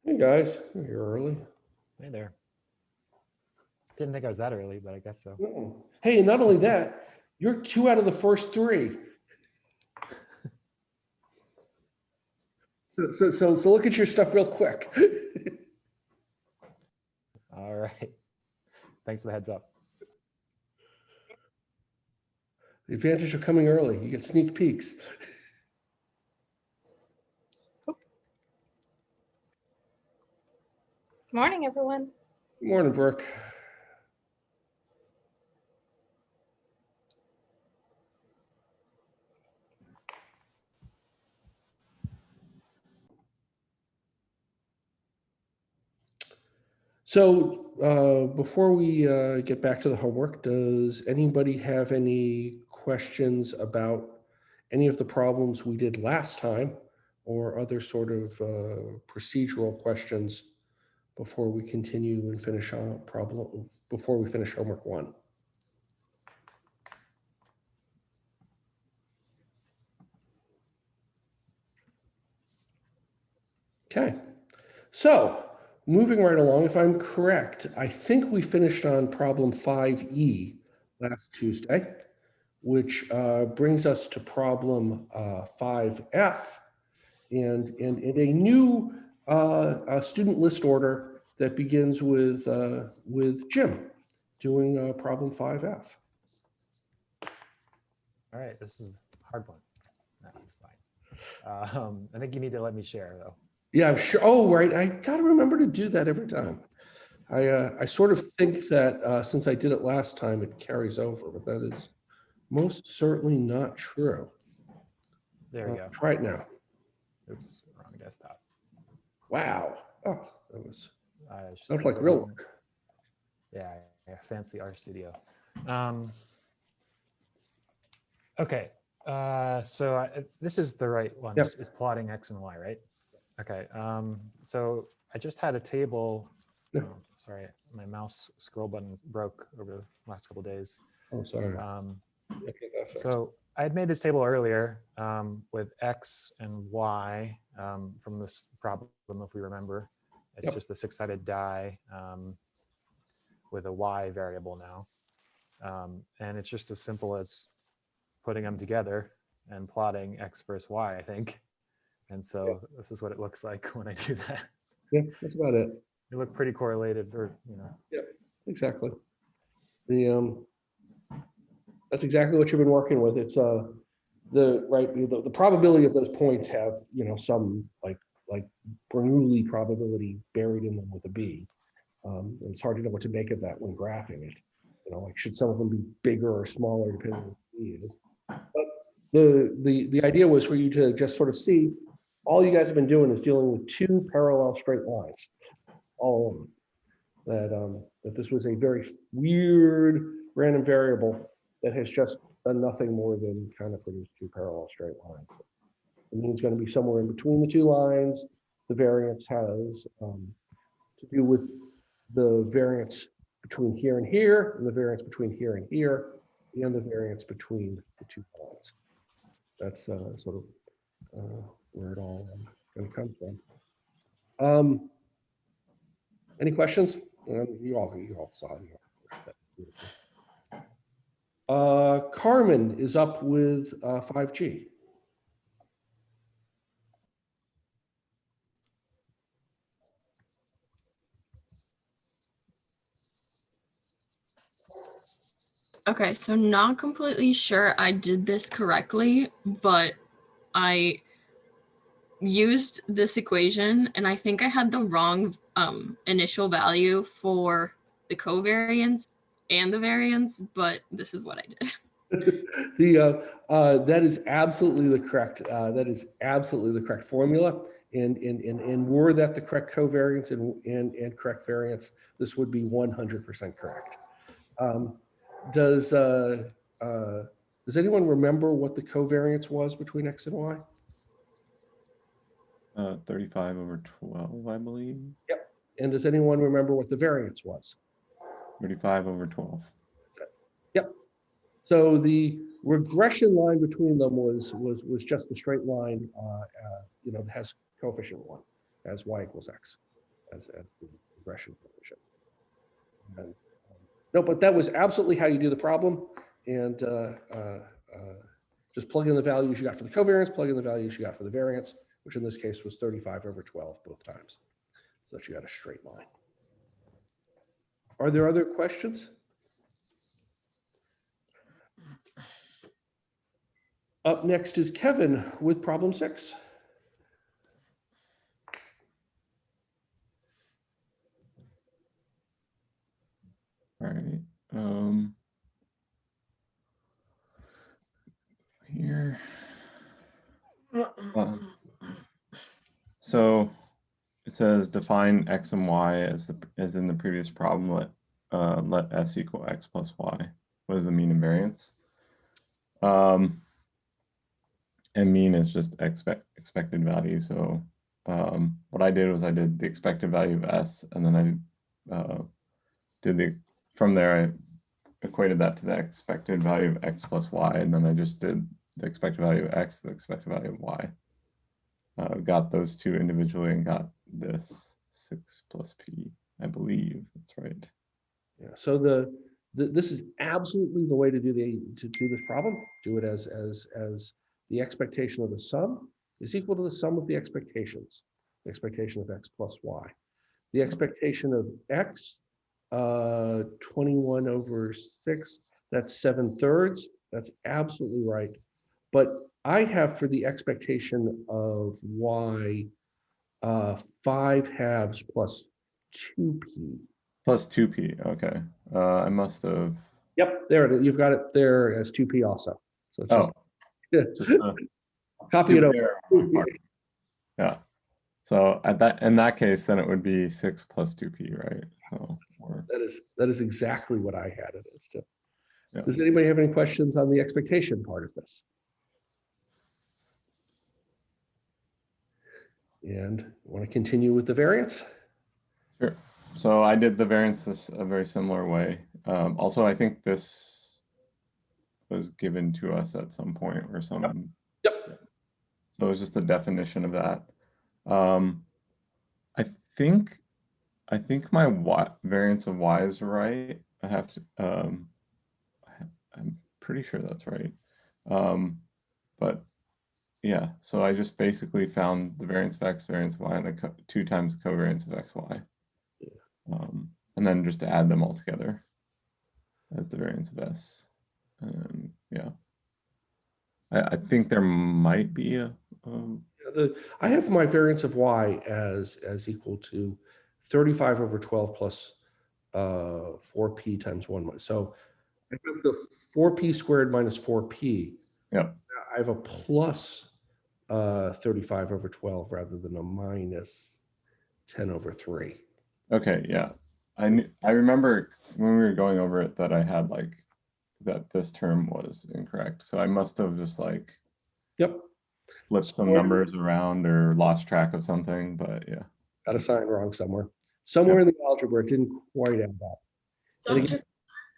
Hey guys, you're early. Hey there. Didn't think I was that early, but I guess so. Hey, not only that, you're 2 out of the first 3. So look at your stuff real quick. All right. Thanks for the heads up. The advantage of coming early, you get sneak peeks. Morning, everyone. Good morning, Brooke. So before we get back to the homework, does anybody have any questions about any of the problems we did last time or other sort of procedural questions before we continue and finish before we finish homework 1? Okay, so moving right along, if I'm correct, I think we finished on problem 5E last Tuesday, which brings us to problem 5F and a new student list order that begins with Jim doing problem 5F. All right, this is a hard one. No, it's fine. I think you need to let me share though. Yeah, I'm sure. Oh, right. I got to remember to do that every time. I sort of think that since I did it last time, it carries over, but that is most certainly not true. There we go. Try it now. Oops, wrong desktop. Wow. Oh, that was Just sounds like real work. Yeah, fancy RStudio. Okay, so this is the right one. Yep. It's plotting X and Y, right? Okay, so I just had a table. Yeah. Oh, sorry, my mouse scroll button broke over the last couple of days. Oh, sorry. So I had made this table earlier with X and Y from this problem, if we remember. It's just the 6-sided die with a Y variable now. And it's just as simple as putting them together and plotting X versus Y, I think. And so this is what it looks like when I do that. Yeah, that's about it. They look pretty correlated, or Yeah, exactly. That's exactly what you've been working with. It's the probability of those points have some like Bernoulli probability buried in them with a B. And it's hard to know what to make of that when graphing it. Like should some of them be bigger or smaller depending on what the B is. But the idea was for you to just sort of see all you guys have been doing is dealing with 2 parallel straight lines, all of them. That this was a very weird random variable that has just done nothing more than kind of produce 2 parallel straight lines. It means it's going to be somewhere in between the 2 lines. The variance has to do with the variance between here and here, and the variance between here and here, and the variance between the 2 lines. That's sort of where it all going to come from. Any questions? You all saw it. Carmen is up with 5G. Okay, so not completely sure I did this correctly, but I used this equation and I think I had the wrong initial value for the covariance and the variance, but this is what I did. That is absolutely the correct. That is absolutely the correct formula. And were that the correct covariance and correct variance, this would be 100% correct. Does anyone remember what the covariance was between X and Y? 35 over 12, I believe. Yep. And does anyone remember what the variance was? 35 over 12. Yep. So the regression line between them was just a straight line, that has coefficient 1, as Y equals X. as the regression function. And, no, but that was absolutely how you do the problem. And just plug in the values you got for the covariance, plug in the values you got for the variance, which in this case was 35/12 both times. So that you got a straight line. Are there other questions? Up next is Kevin with problem 6. All right. Here. So it says define x and y as in the previous problem. Let s equal x plus y. What is the mean and variance? And mean is just expected value. So what I did was I did the expected value of s, and then I from there I equated that to the expected value of x plus y, and then I just did the expected value of x, the expected value of y. Got those two individually and got this 6 plus p. I believe that's right. Yeah. So this is absolutely the way to do this problem. Do it as the expectation of the sum is equal to the sum of the expectations. The expectation of x plus y. The expectation of x, 21/6. That's 7/3. That's absolutely right. But I have for the expectation of y 5/2 plus 2p. Plus 2p. Okay. I must have. Yep, there it is. You've got it there as 2p also. So it's just, copy it over. Yeah. So in that case, then it would be 6 plus 2p, right? So that is exactly what I had it as too. Yeah. Does anybody have any questions on the expectation part of this? And want to continue with the variance? Sure. So I did the variance this a very similar way. Also, I think this was given to us at some point or some. Yep. So it was just the definition of that. I think my variance of y is right. I have to. I'm pretty sure that's right. But yeah, so I just basically found the variance of x, variance of y, and the 2 times the covariance of x, y. And then just add them all together as the variance of s. And yeah, I think there might be I have my variance of y as equal to 35/12 plus 4p times 1. So I have the 4p squared minus 4p. Yep. I have a plus 35/12 rather than a minus 10/3. Okay, yeah. I remember when we were going over it that I had that this term was incorrect. So I must have just Yep. flipped some numbers around or lost track of something, but yeah. Got a sign wrong somewhere. Somewhere in the algebra, it didn't quite add up. And again,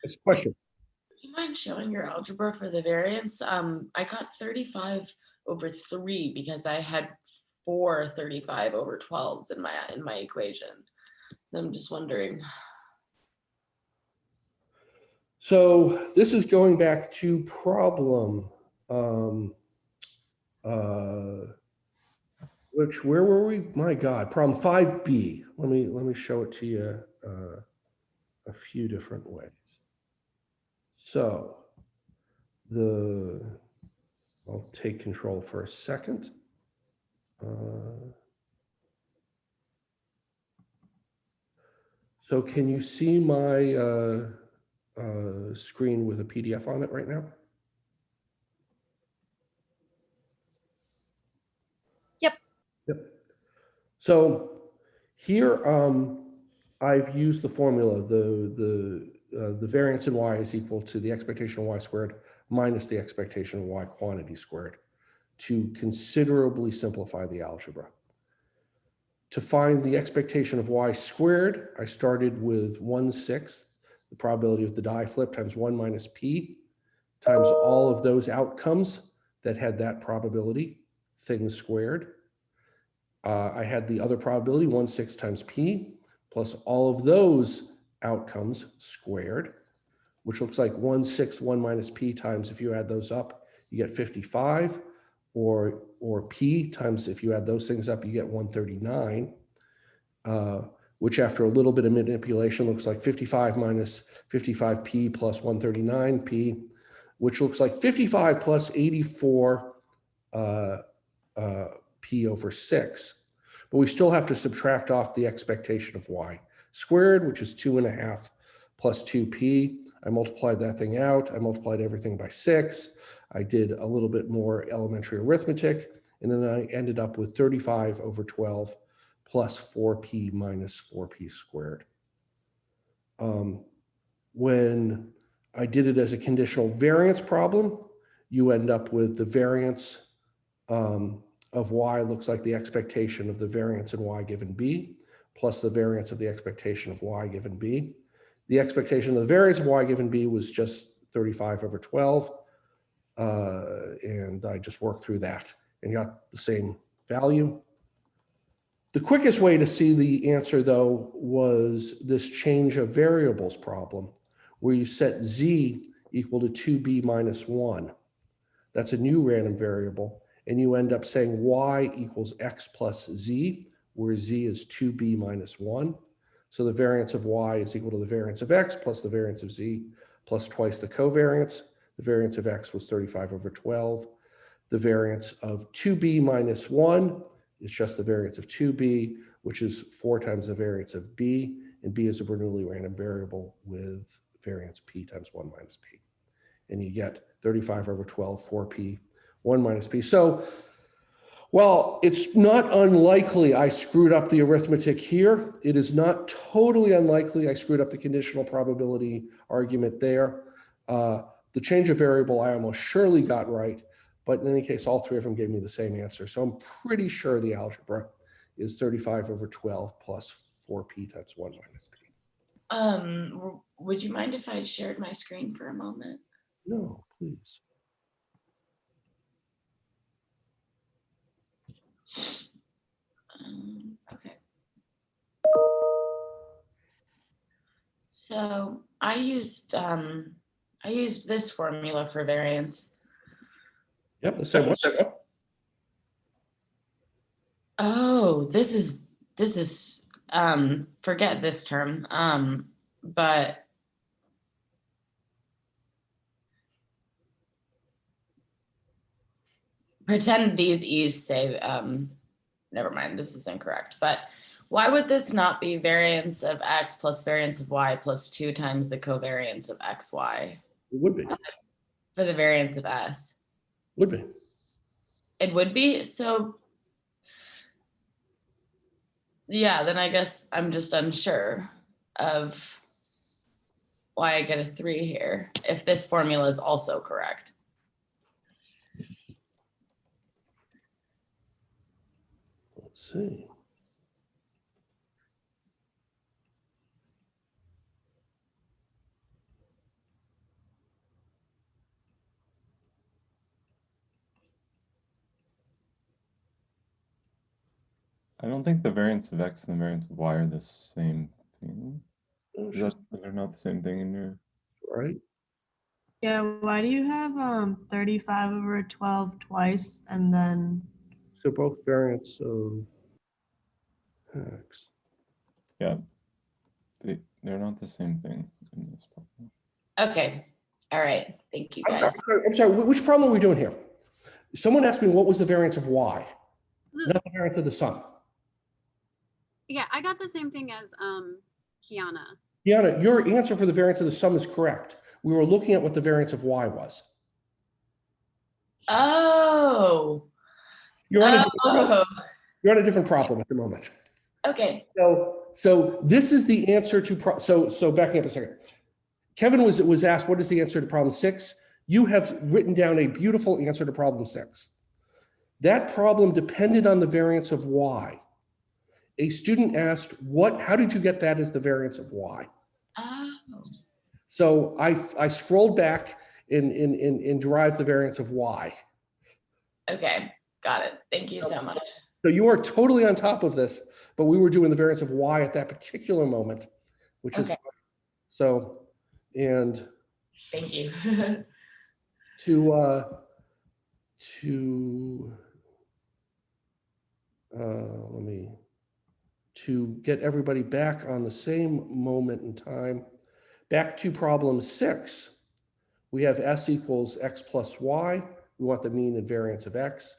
it's a question. Do you mind showing your algebra for the variance? I got 35/3 because I had 4 35/12s in my equation. So I'm just wondering. So this is going back to problem, where were we? My God, problem 5b. Let me show it to you a few different ways. So I'll take control for a second. So can you see my screen with a PDF on it right now? Yep. So here I've used the formula, the variance in y is equal to the expectation of y squared minus the expectation of y quantity squared to considerably simplify the algebra. To find the expectation of y squared, I started with 1/6, the probability of the die flip times 1 minus p, times all of those outcomes that had that probability, things squared. I had the other probability, 1/6 times p, plus all of those outcomes squared, which looks like 1/6, 1 minus p times, if you add those up, you get 55, or p times, if you add those things up, you get 139, which after a little bit of manipulation looks like 55 minus 55p plus 139p, which looks like 55 plus 84 p over 6. But we still have to subtract off the expectation of y squared, which is 2.5 plus 2p. I multiplied that thing out. I multiplied everything by 6. I did a little bit more elementary arithmetic, and then I ended up with 35 over 12 plus 4p minus 4p squared. When I did it as a conditional variance problem, you end up with the variance of y looks like the expectation of the variance in y given b, plus the variance of the expectation of y given b. The expectation of the variance of y given b was just 35 over 12, and I just worked through that and got the same value. The quickest way to see the answer, though, was this change of variables problem, where you set z equal to 2b minus 1. That's a new random variable, and you end up saying y equals x plus z, where z is 2b minus 1. So the variance of y is equal to the variance of x plus the variance of z plus twice the covariance. The variance of x was 35 over 12. The variance of 2b minus 1 is just the variance of 2b, which is 4 times the variance of b, and b is a Bernoulli random variable with variance p times 1 minus p. And you get 35 over 12, 4p, 1 minus p. So, well, it's not unlikely I screwed up the arithmetic here. It is not totally unlikely I screwed up the conditional probability argument there. The change of variable I almost surely got right, but in any case, all three of them gave me the same answer. So I'm pretty sure the algebra is 35 over 12 plus 4p times 1 minus p. Would you mind if I shared my screen for a moment? No, please. Okay. So I used this formula for variance. Yep, the same one. Oh, this is forget this term. But pretend these e's say never mind, this is incorrect. But why would this not be variance of x plus variance of y plus 2 times the covariance of xy? It would be. For the variance of s. Would be. It would be. So yeah, then I guess I'm just unsure of why I get a 3 here, if this formula is also correct. Let's see. I don't think the variance of x and the variance of y are the same thing. They're not the same thing in your... Right? Yeah, why do you have 35 over 12 twice and then... So both variants of x. Yeah, they're not the same thing in this problem. Okay. All right. Thank you, guys. I'm sorry. Which problem are we doing here? Someone asked me what was the variance of y, not the variance of the sum. Yeah, I got the same thing as Kiana. Deanna, your answer for the variance of the sum is correct. We were looking at what the variance of y was. Oh. You're on a different problem at the moment. Okay. So this is the answer to so backing up a second. Kevin was asked, what is the answer to problem 6? You have written down a beautiful answer to problem 6. That problem depended on the variance of y. A student asked, how did you get that as the variance of y? Oh. So I scrolled back and derived the variance of y. Okay. Got it. Thank you so much. So you are totally on top of this, but we were doing the variance of y at that particular moment, which is Okay. so, and Thank you. to let me, to get everybody back on the same moment in time, back to problem 6, we have s equals x plus y. We want the mean and variance of x,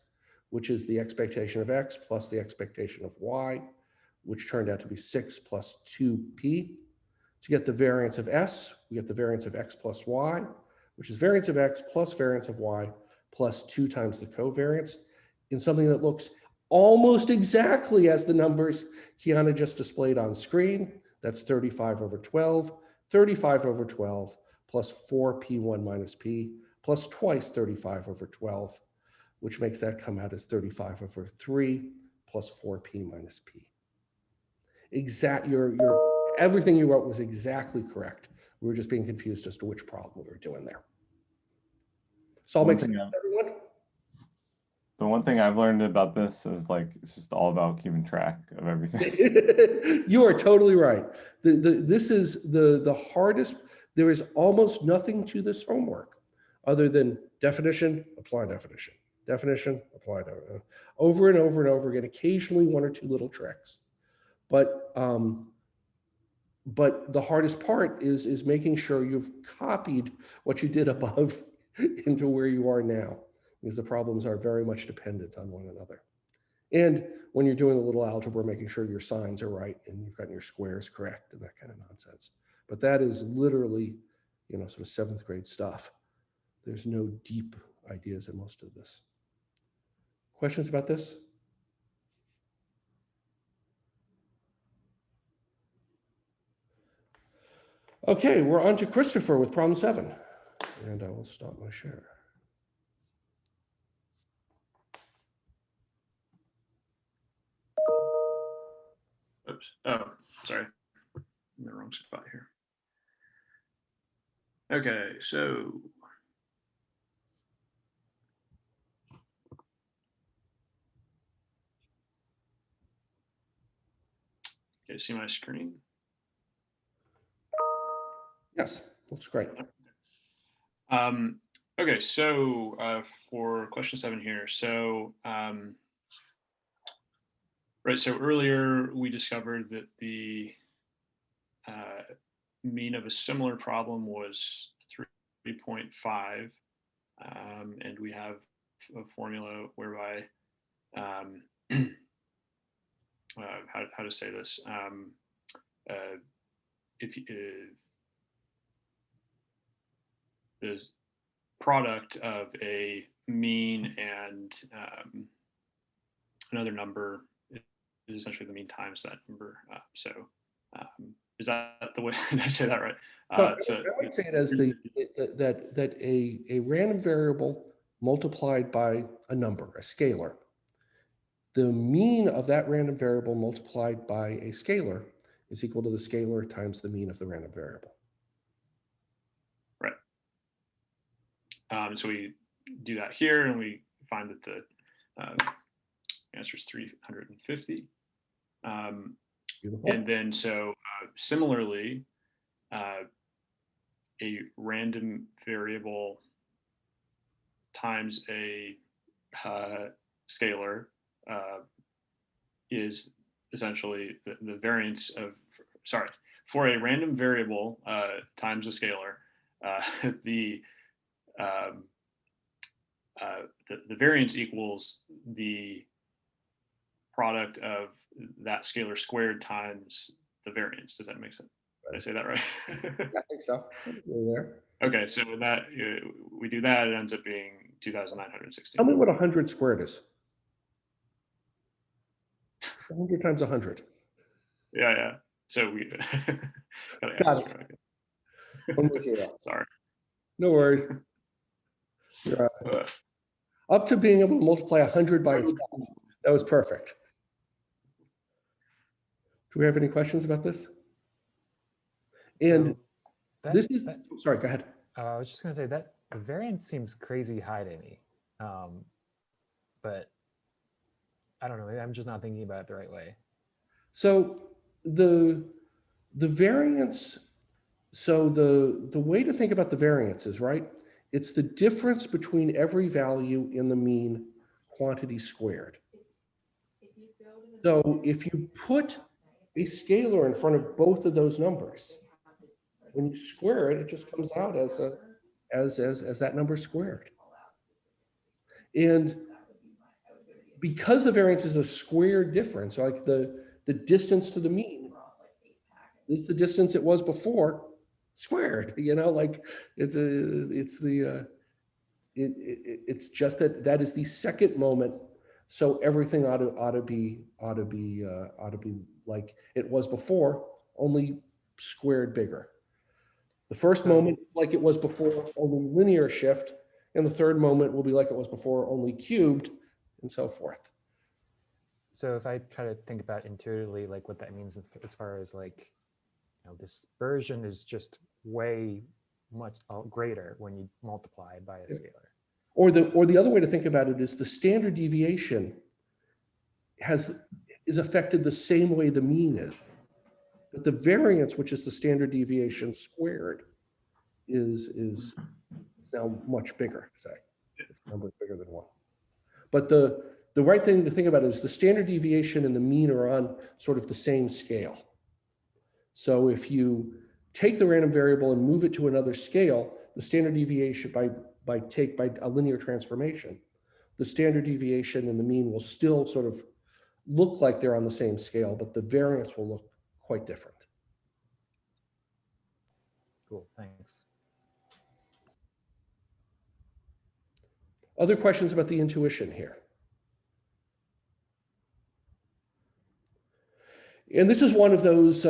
which is the expectation of x plus the expectation of y, which turned out to be 6 plus 2p. To get the variance of s, we get the variance of x plus y, which is variance of x plus variance of y plus 2 times the covariance in something that looks almost exactly as the numbers Kiana just displayed on screen. That's 35 over 12, 35 over 12 plus 4p1 minus p plus twice 35 over 12, which makes that come out as 35 over 3 plus 4p minus p. Everything you wrote was exactly correct. We were just being confused as to which problem we were doing there. So I'll One make sense thing to everyone. The one thing I've learned about this is like it's just all about keeping track of everything. You are totally right. This is the hardest. There is almost nothing to this homework other than definition, apply definition, definition, apply definition, over and over and over again, occasionally 1 or 2 little tricks. But the hardest part is making sure you've copied what you did above into where you are now, because the problems are very much dependent on one another. And when you're doing a little algebra, making sure your signs are right and you've gotten your squares correct and that kind of nonsense. But that is literally, sort of 7th grade stuff. There's no deep ideas in most of this. Questions about this? Okay, we're on to Christopher with problem 7. And I will stop my share. Oops. Oh, sorry. I'm in the wrong spot here. Okay, so okay, see my screen? Yes, looks great. Okay, so for question 7 here, so right, so earlier we discovered that the mean of a similar problem was 3.5, and we have a formula whereby how to say this, if the product of a mean and another number is essentially the mean times that number. Is that the way? Did I say that right? I would say it as that a random variable multiplied by a number, a scalar. The mean of that random variable multiplied by a scalar is equal to the scalar times the mean of the random variable. Right. So we do that here, and we find that the answer is 350. And then so similarly, a random variable times a scalar is essentially the variance of, sorry, for a random variable times a scalar, the variance equals the product of that scalar squared times the variance. Does that make sense? Did I say that right? I think so. We're there. Okay, so with that, we do that, it ends up being 2,916. Tell me what 100 squared is. 100 times 100. Yeah. So we Got it. Sorry. No worries. You're up to being able to multiply 100 by itself. That was perfect. Do we have any questions about this? And So sorry, go ahead. I was just going to say that the variance seems crazy high to me, but I don't know, maybe I'm just not thinking about it the right way. So the variance, so the way to think about the variance is, right, it's the difference between every value in the mean quantity squared. So if you put a scalar in front of both of those numbers, when you square it, it just comes out as that number squared. And because the variance is a squared difference, like the distance to the mean is the distance it was before squared, like it's just that is the second moment. So everything ought to be like it was before, only squared bigger. The first moment, like it was before, only linear shift, and the third moment will be like it was before, only cubed, and so forth. So if I try to think about intuitively, like what that means as far as like, dispersion is just way much greater when you multiply by a scalar. Or the other way to think about it is the standard deviation is affected the same way the mean is. But the variance, which is the standard deviation squared, is now much bigger, say. It's a number bigger than 1. But the right thing to think about is the standard deviation and the mean are on sort of the same scale. So if you take the random variable and move it to another scale, the standard deviation by a linear transformation, the standard deviation and the mean will still sort of look like they're on the same scale, but the variance will look quite different. Cool, thanks. Other questions about the intuition here? And this is one of those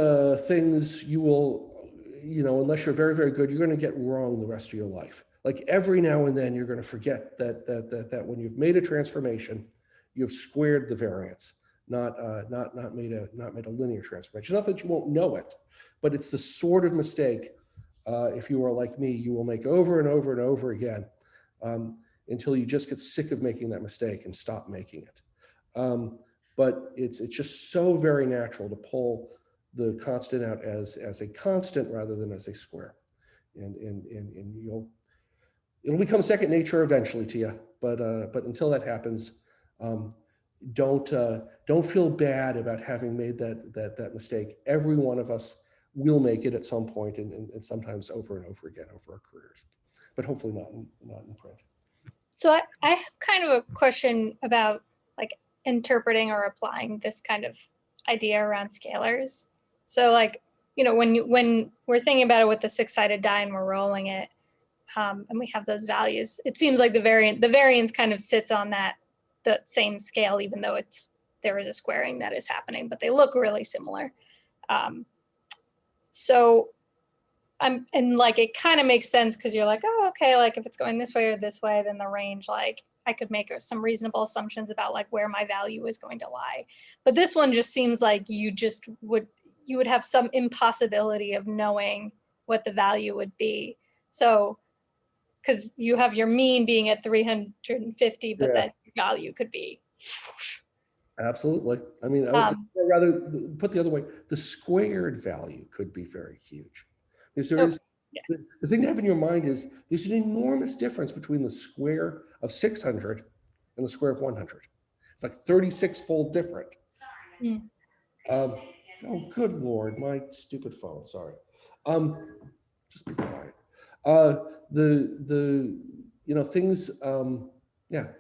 things you will, unless you're very, very good, you're going to get wrong the rest of your life. Like every now and then, you're going to forget that when you've made a transformation, you've squared the variance, not made a linear transformation. Not that you won't know it, but it's the sort of mistake, if you are like me, you will make over and over and over again until you just get sick of making that mistake and stop making it. But it's just so very natural to pull the constant out as a constant rather than as a square, and it'll become second nature eventually to you. But until that happens, don't feel bad about having made that mistake. Every one of us will make it at some point, and sometimes over and over again over our careers, but hopefully not in print. So I have kind of a question about like interpreting or applying this kind of idea around scalars. So like, when we're thinking about it with the 6-sided die and we're rolling it, and we have those values, it seems like the variance kind of sits on the same scale, even though there is a squaring that is happening, but they look really similar. And like, it kind of makes sense because you're like, oh, okay, like if it's going this way or this way, then the range, like I could make some reasonable assumptions about like where my value is going to lie. But this one just seems like you would have some impossibility of knowing what the value would be. So, because you have your mean being at 350, but then your value could be. Absolutely. I mean, I would rather put the other way, the squared value could be very huge. Because there is, the thing to have in your mind is there's an enormous difference between the square of 600 and the square of 100. It's like 36-fold different. Oh, good Lord, my stupid phone, sorry. Just be quiet. Things,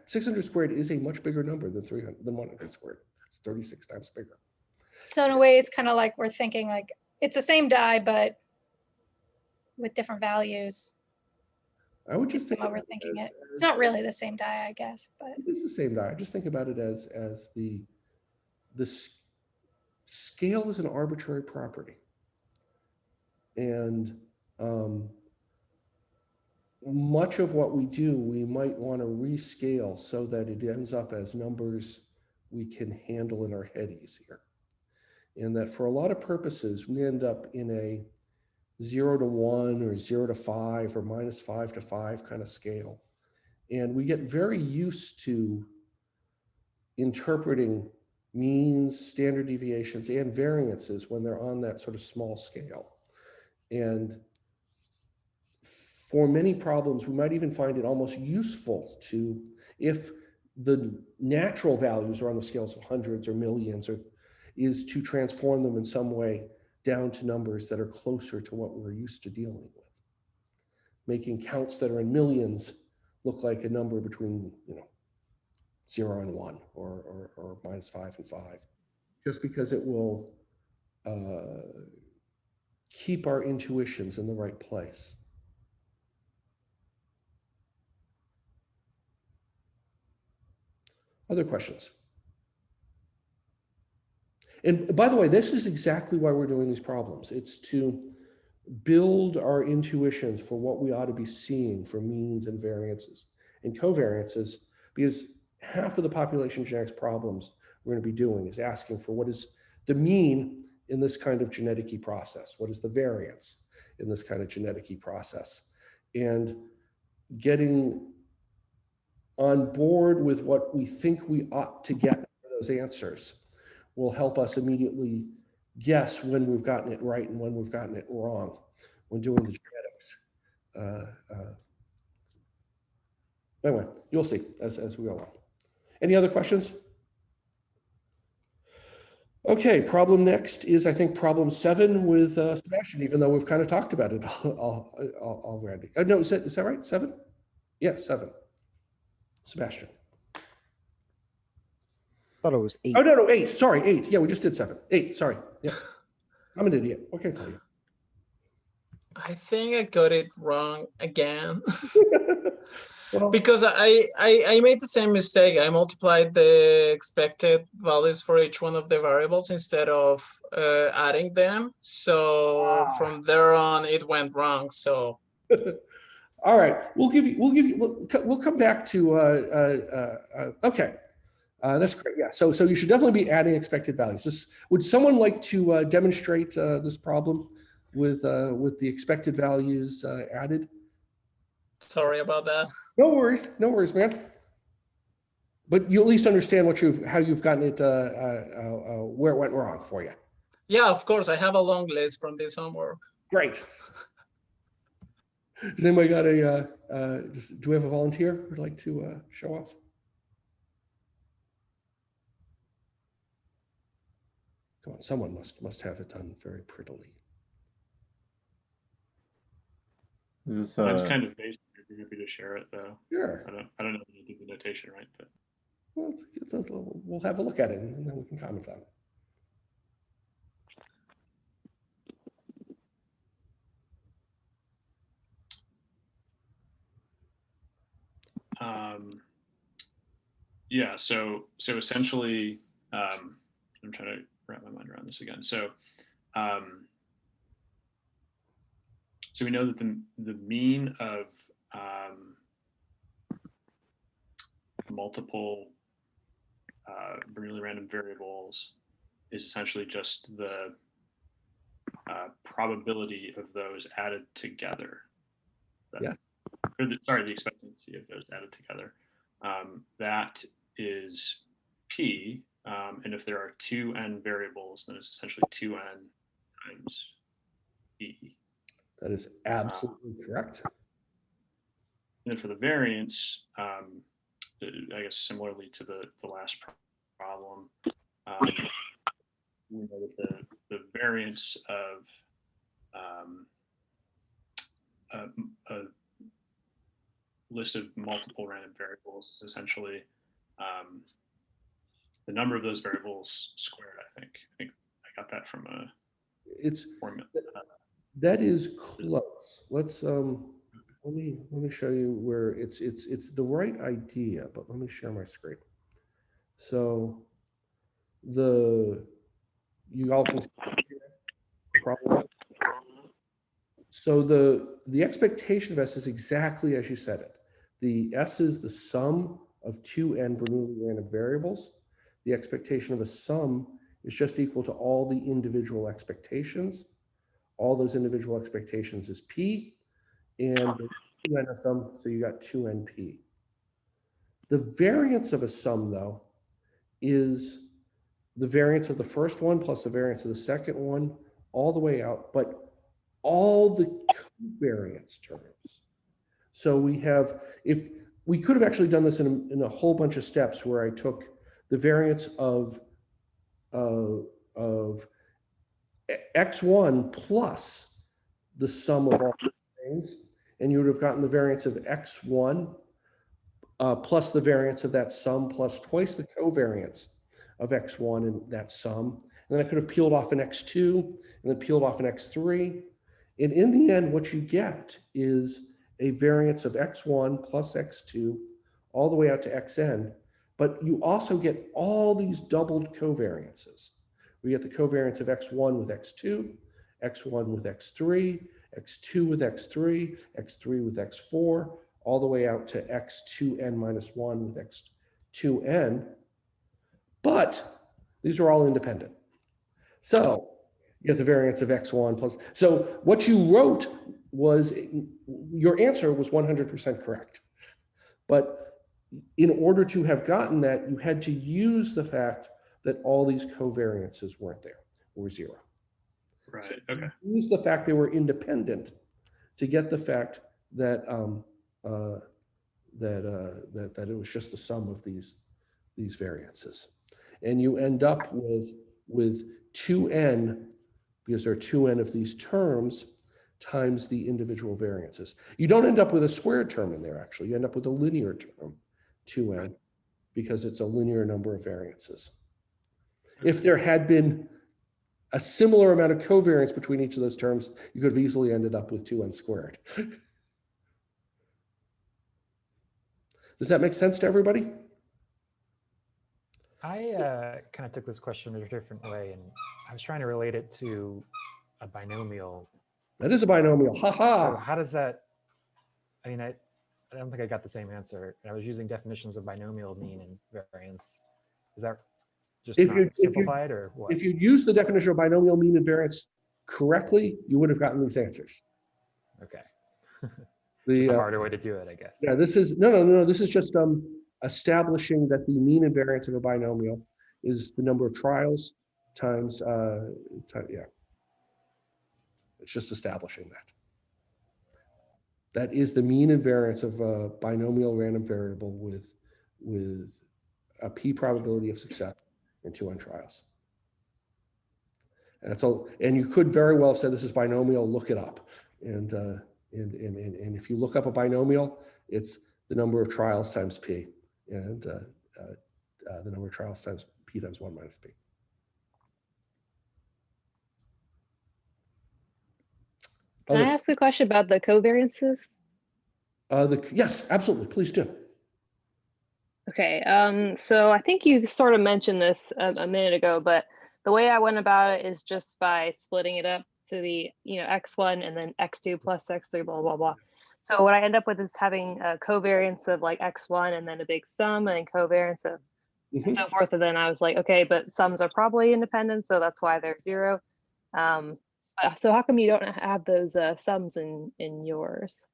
600 squared is a much bigger number than 100 squared. It's 36 times bigger. So in a way, it's kind of like we're thinking like it's the same die, but with different values. I would just think overthinking it. It's not really the same die, I guess, but it is the same die. I just think about it as the scale is an arbitrary property, and much of what we do, we might want to rescale so that it ends up as numbers we can handle in our head easier. And that for a lot of purposes, we end up in a 0 to 1 or 0 to 5 or -5 to 5 kind of scale. And we get very used to interpreting means, standard deviations, and variances when they're on that sort of small scale. And for many problems, we might even find it almost useful to, if the natural values are on the scales of hundreds or millions, or is to transform them in some way down to numbers that are closer to what we're used to dealing with. Making counts that are in millions look like a number between, 0 and 1, or -5 and 5, just because it will keep our intuitions in the right place. Other questions? And by the way, this is exactly why we're doing these problems. It's to build our intuitions for what we ought to be seeing for means and variances and covariances, because half of the population genetics problems we're going to be doing is asking for what is the mean in this kind of genetic-y process? What is the variance in this kind of genetic-y process? And getting on board with what we think we ought to get for those answers will help us immediately guess when we've gotten it right and when we've gotten it wrong when doing the genetics. Anyway, you'll see as we go on. Any other questions? Okay, problem next is, I think, problem 7 with Sebastian, even though we've kind of talked about it already. No, is that right? 7? Yeah, 7. Sebastian. Thought it was 8. Oh, no, 8. Sorry, 8. Yeah, we just did 7. 8, sorry. Yeah. I'm an idiot. What can I tell you? I think I got it wrong again. Well, because I made the same mistake. I multiplied the expected values for each one of the variables instead of adding them. So from there on, it went wrong. So. All right, we'll come back to, okay. That's great. Yeah. So you should definitely be adding expected values. Would someone like to demonstrate this problem with the expected values added? Sorry about that. No worries, man. But you at least understand how you've gotten it, where it went wrong for you. Yeah, of course. I have a long list from this homework. Great. Does anybody got do we have a volunteer who'd like to show off? Come on, someone must have it done very prettily. This, Mine's kind of basic. If you're happy to share it, though. Sure. I don't know if you do the notation right, but. Well, we'll have a look at it and then we can comment on it. Yeah, so essentially, I'm trying to wrap my mind around this again. So we know that the mean of multiple Bernoulli random variables is essentially just the probability of those added together. Yeah. Sorry, the expectancy of those added together. That is P, and if there are 2n variables, then it's essentially 2n times E. That is absolutely correct. And then for the variance, I guess similarly to the last problem, we know that the variance of a list of multiple random variables is essentially the number of those variables squared. I think I got that from a formula. That is close. Let's let me show you where it's the right idea, but let me share my screen. So you all can see the problem. So the expectation of S is exactly as you said it. The S is the sum of 2n Bernoulli random variables. The expectation of a sum is just equal to all the individual expectations. All those individual expectations is P, and 2n of them, so you got 2nP. The variance of a sum, though, is the variance of the first one plus the variance of the second one all the way out, but all the covariance terms. So we have, if we could have actually done this in a whole bunch of steps where I took the variance of x1 plus the sum of all things, and you would have gotten the variance of x1 plus the variance of that sum plus twice the covariance of x1 and that sum. And then I could have peeled off an x2 and then peeled off an x3. And in the end, what you get is a variance of x1 plus x2 all the way out to xn. But you also get all these doubled covariances. We get the covariance of x1 with x2, x1 with x3, x2 with x3, x3 with x4, all the way out to x2n minus 1 with x2n. But these are all independent. So you get the variance of x1 plus. So what you wrote was, your answer was 100% correct. But in order to have gotten that, you had to use the fact that all these covariances weren't there, or zero. Right. So Okay. use the fact they were independent to get the fact that that it was just the sum of these variances, and you end up with 2n, because there are 2n of these terms, times the individual variances. You don't end up with a squared term in there, actually. You end up with a linear term, 2n, because it's a linear number of variances. If there had been a similar amount of covariance between each of those terms, you could have easily ended up with 2n squared. Does that make sense to everybody? I kind of took this question in a different way, and I was trying to relate it to a binomial. That is a binomial. So Ha how does that? I mean, I don't think I got the same answer. I was using definitions of binomial mean and variance. Is that just not simplified, or what? If you use the definition of binomial mean and variance correctly, you would have gotten these answers. Okay. The, just a harder way to do it, I guess. Yeah, this is no. This is just establishing that the mean and variance of a binomial is the number of trials times yeah. It's just establishing that. That is the mean and variance of a binomial random variable with a p probability of success in 2n trials. And that's all. And you could very well say this is binomial. Look it up. And if you look up a binomial, it's the number of trials times p, and the number of trials times p times 1 minus p. Can I ask a question about the covariances? Yes, absolutely. Please do. Okay, so I think you sort of mentioned this a minute ago, but the way I went about it is just by splitting it up to the, x1 and then x2 plus x3, blah, blah, blah. So what I end up with is having a covariance of like x1 and then a big sum and covariance of and so forth. And then I was like, okay, but sums are probably independent, so that's why they're 0. So how come you don't have those sums in yours?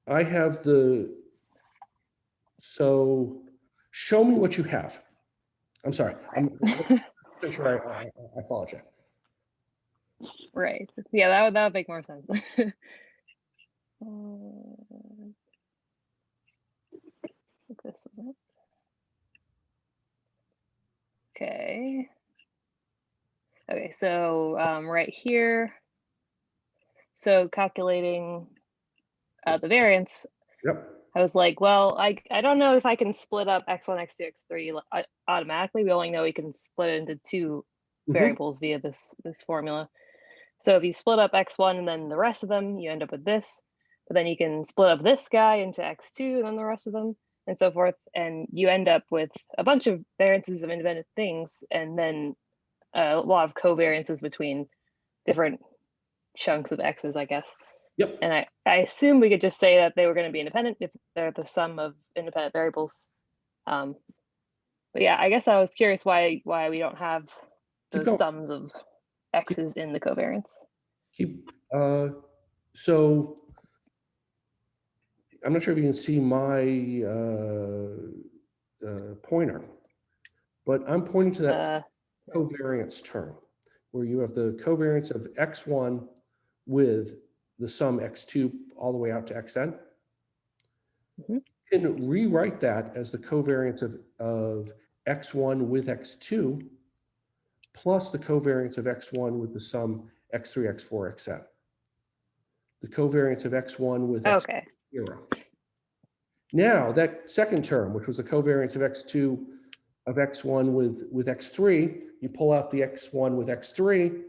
I have so show me what you have. I'm sorry. I'm so sure I followed you. Right. Yeah, that would make more sense. If this was it. Okay. Okay, so right here. So calculating the variance. Yep. I was like, well, I don't know if I can split up x1, x2, x3 automatically. We only know we can split it into 2 variables via this formula. So if you split up x1 and then the rest of them, you end up with this. But then you can split up this guy into x2 and then the rest of them, and so forth. And you end up with a bunch of variances of independent things, and then a lot of covariances between different chunks of x's, I guess. Yep. And I assume we could just say that they were going to be independent if they're the sum of independent variables. But yeah, I guess I was curious why we don't have those sums of x's in the covariance. So I'm not sure if you can see my pointer. But I'm pointing to that Uh, covariance term, where you have the covariance of x1 with the sum x2 all the way out to xn. Mhm. You can rewrite that as the covariance of x1 with x2 plus the covariance of x1 with the sum x3, x4, xn. The covariance of x1 with x0. okay. Now, that second term, which was the covariance of x2 of x1 with x3, you pull out the x1 with x3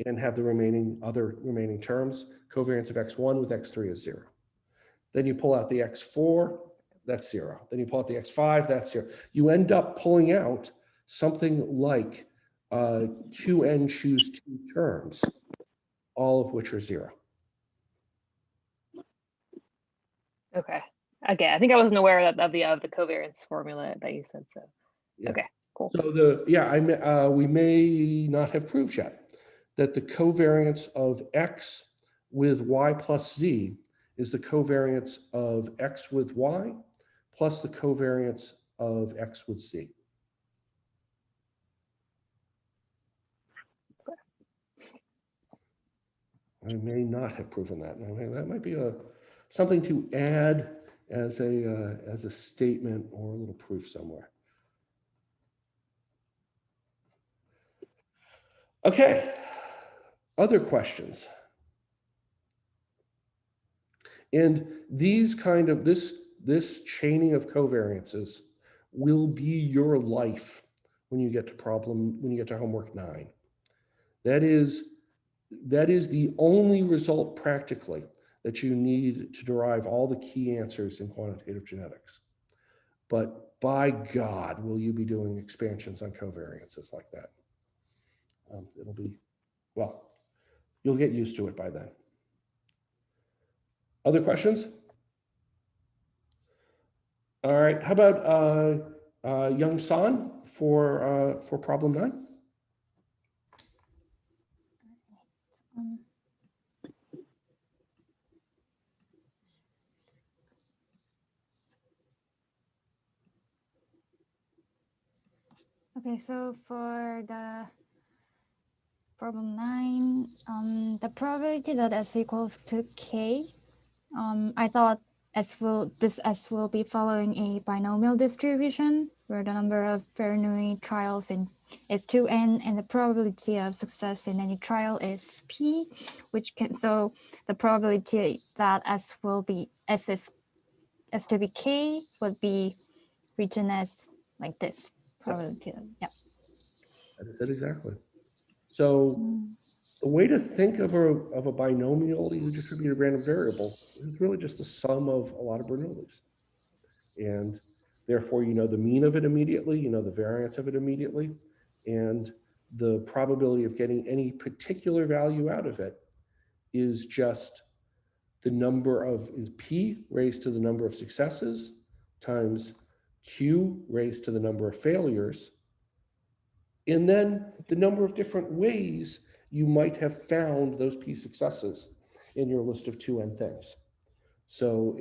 and have the remaining terms. Covariance of x1 with x3 is 0. Then you pull out the x4, that's 0. Then you pull out the x5, that's 0. You end up pulling out something like 2n choose 2 terms, all of which are 0. Okay. Okay. I think I wasn't aware of the covariance formula that you said. So, Yeah. okay, cool. So we may not have proved yet that the covariance of x with y plus z is the covariance of x with y plus the covariance of x with z. I may not have proven that. That might be something to add as a statement or a little proof somewhere. Okay, other questions? And these kind of, this chaining of covariances will be your life when you get to homework 9. That is the only result practically that you need to derive all the key answers in quantitative genetics. But by God, will you be doing expansions on covariances like that? It'll be, well, you'll get used to it by then. Other questions? All right, how about Young San for problem 9? Okay, so for the problem 9, the probability that s equals to k, I thought this S will be following a binomial distribution where the number of Bernoulli trials is 2n and the probability of success in any trial is p, so the probability that S to be k would be written as like this probability. Yeah. That is it exactly. So the way to think of a binomially distributed random variable is really just the sum of a lot of Bernoullis. And therefore, you know the mean of it immediately, you know the variance of it immediately, and the probability of getting any particular value out of it is just is p raised to the number of successes times q raised to the number of failures, and then the number of different ways you might have found those p successes in your list of 2n things. So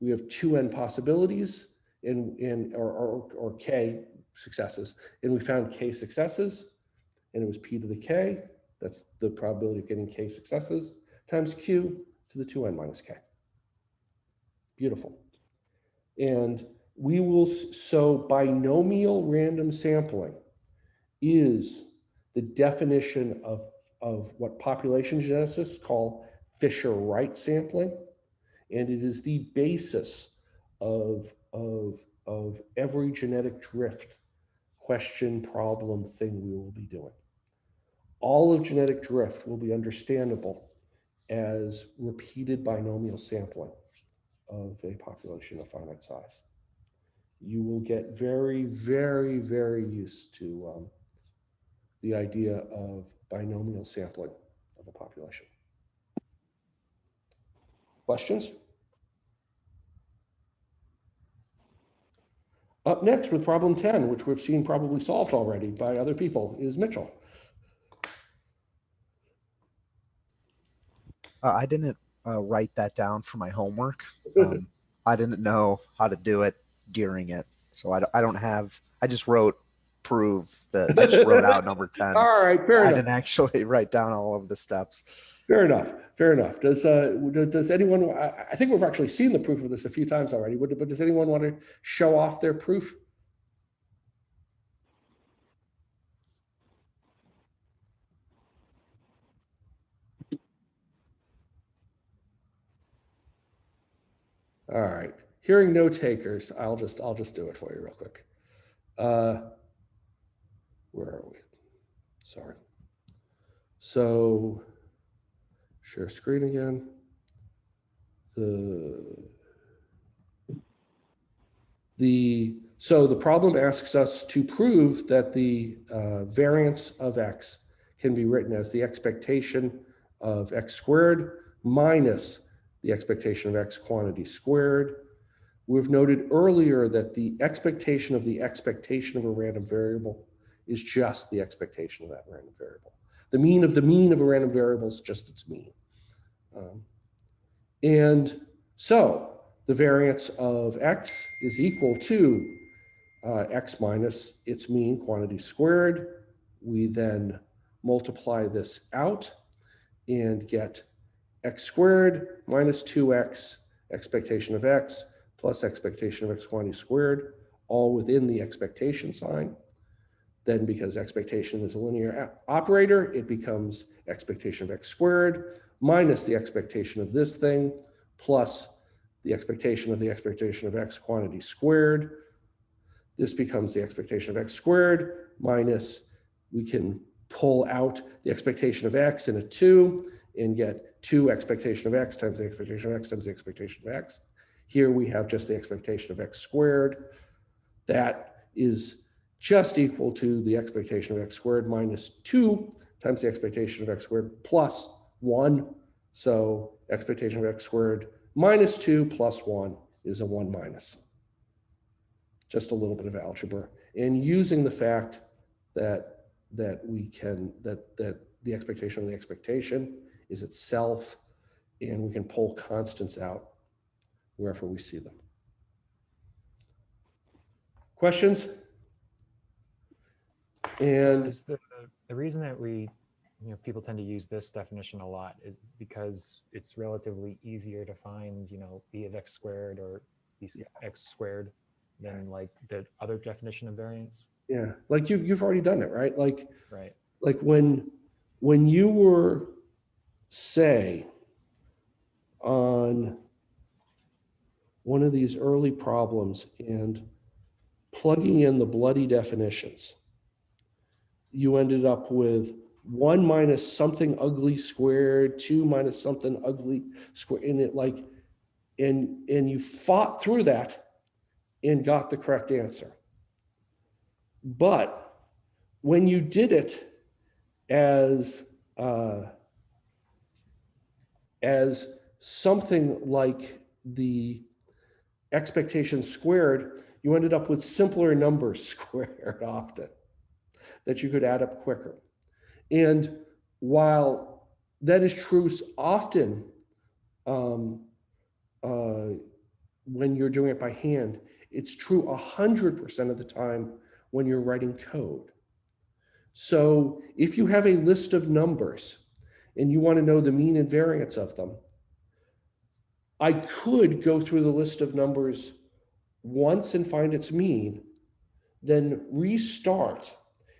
we have 2n possibilities or k successes, and we found k successes, and it was p to the k. That's the probability of getting k successes times q to the 2n minus k. Beautiful. And so binomial random sampling is the definition of what population geneticists call Fisher-Wright sampling. And it is the basis of every genetic drift question, problem, thing we will be doing. All of genetic drift will be understandable as repeated binomial sampling of a population of finite size. You will get very, very, very used to the idea of binomial sampling of a population. Questions? Up next with problem 10, which we've seen probably solved already by other people, is Mitchell. I didn't write that down for my homework. I didn't know how to do it during it. So I don't have, I just wrote prove that I just wrote out number 10. All right, fair I enough. didn't actually write down all of the steps. Fair enough. Fair enough. Does anyone? I think we've actually seen the proof of this a few times already. But does anyone want to show off their proof? All right. Hearing no takers, I'll just do it for you real quick. Where are we? Sorry. So share screen again. So the problem asks us to prove that the variance of x can be written as the expectation of x squared minus the expectation of x quantity squared. We've noted earlier that the expectation of a random variable is just the expectation of that random variable. The mean of a random variable is just its mean. And so the variance of x is equal to x minus its mean quantity squared. We then multiply this out and get x squared minus 2x expectation of x plus expectation of x quantity squared, all within the expectation sign. Then because expectation is a linear operator, it becomes expectation of x squared minus the expectation of this thing plus the expectation of x quantity squared. This becomes the expectation of x squared minus, we can pull out the expectation of x in a 2 and get 2 expectation of x times the expectation of x times the expectation of x. Here we have just the expectation of x squared. That is just equal to the expectation of x squared minus 2 times the expectation of x squared plus 1. So expectation of x squared minus 2 plus 1 is a 1 minus. Just a little bit of algebra. And using the fact that the expectation of the expectation is itself, and we can pull constants out wherever we see them. Questions? And so the reason that people tend to use this definition a lot is because it's relatively easier to find, b of x squared or b x squared than like the other definition of variance. Yeah, like you've already done it, right? Like when you were, say, on one of these early problems and plugging in the bloody definitions, you ended up with 1 minus something ugly squared, 2 minus something ugly squared, and and you fought through that and got the correct answer. But when you did it as something like the expectation squared, you ended up with simpler numbers squared often that you could add up quicker. And while that is true often when you're doing it by hand, it's true 100% of the time when you're writing code. So if you have a list of numbers and you want to know the mean and variance of them, I could go through the list of numbers once and find its mean, then restart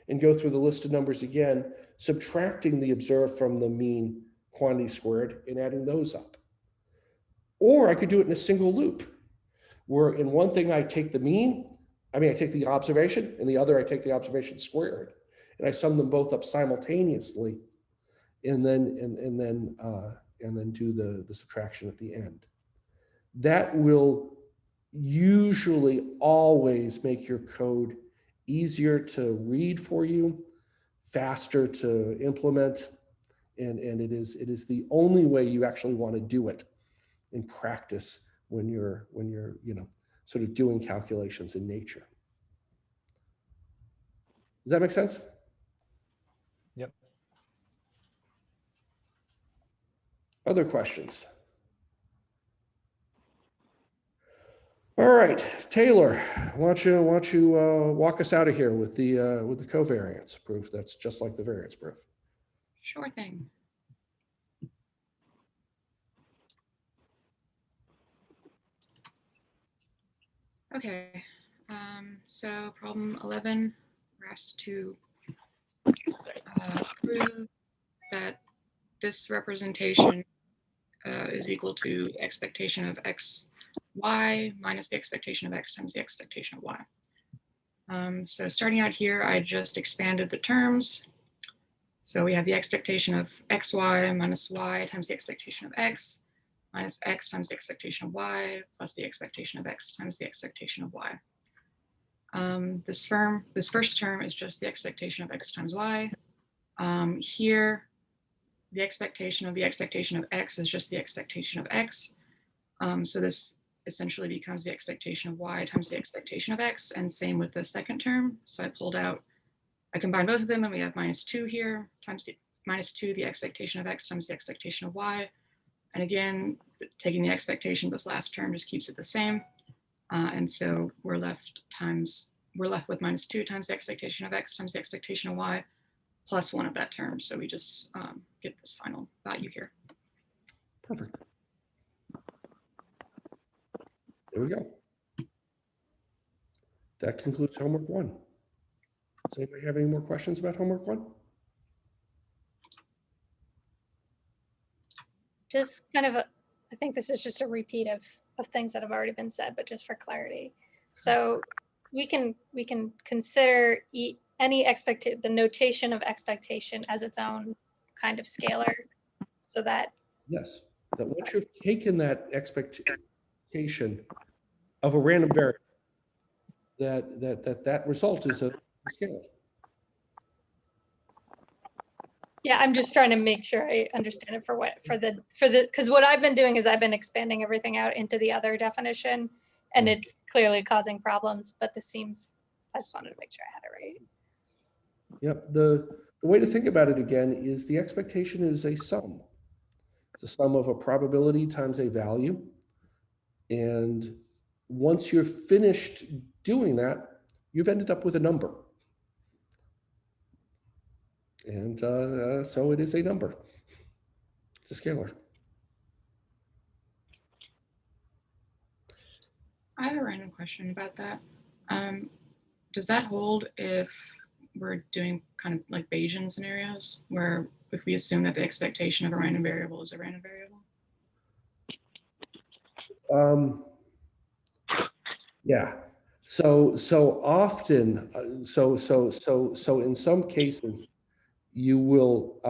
and go through the list of numbers again, subtracting the observed from the mean quantity squared and adding those up. Or I could do it in a single loop, where in one thing I take the mean, I take the observation, and the other I take the observation squared, and I sum them both up simultaneously, and then do the subtraction at the end. That will usually always make your code easier to read for you, faster to implement, and it is the only way you actually want to do it in practice when you're sort of doing calculations in nature. Does that make sense? Yep. Other questions? All right, Taylor, why don't you walk us out of here with the covariance proof that's just like the variance proof. Sure thing. Okay, so problem 11, we're asked to prove that this representation is equal to expectation of x, y minus the expectation of x times the expectation of y. So starting out here, I just expanded the terms. So we have the expectation of xy minus y times the expectation of x minus x times the expectation of y plus the expectation of x times the expectation of y. This first term is just the expectation of x times y. Here, the expectation of x is just the expectation of x. So this essentially becomes the expectation of y times the expectation of x, and same with the second term. So I combine both of them, and we have -2 here times the -2, the expectation of x times the expectation of y. And again, taking the expectation of this last term just keeps it the same. And so we're left with -2 times the expectation of x times the expectation of y plus 1 of that term. So we just get this final value here. Perfect. There we go. That concludes homework 1. Does anybody have any more questions about homework 1? Just kind of I think this is just a repeat of things that have already been said, but just for clarity. So we can consider the notation of expectation as its own kind of scalar, so that Yes, that once you've taken that expectation of a random variable, that result is a scalar. yeah, I'm just trying to make sure I understand it because what I've been doing is I've been expanding everything out into the other definition, and it's clearly causing problems, but I just wanted to make sure I had it right. Yep, the way to think about it again is the expectation is a sum. It's a sum of a probability times a value. And once you're finished doing that, you've ended up with a number. And so it is a number. It's a scalar. I have a random question about that. Does that hold if we're doing kind of like Bayesian scenarios, where if we assume that the expectation of a random variable is a random variable? Yeah. So often, so in some cases, you will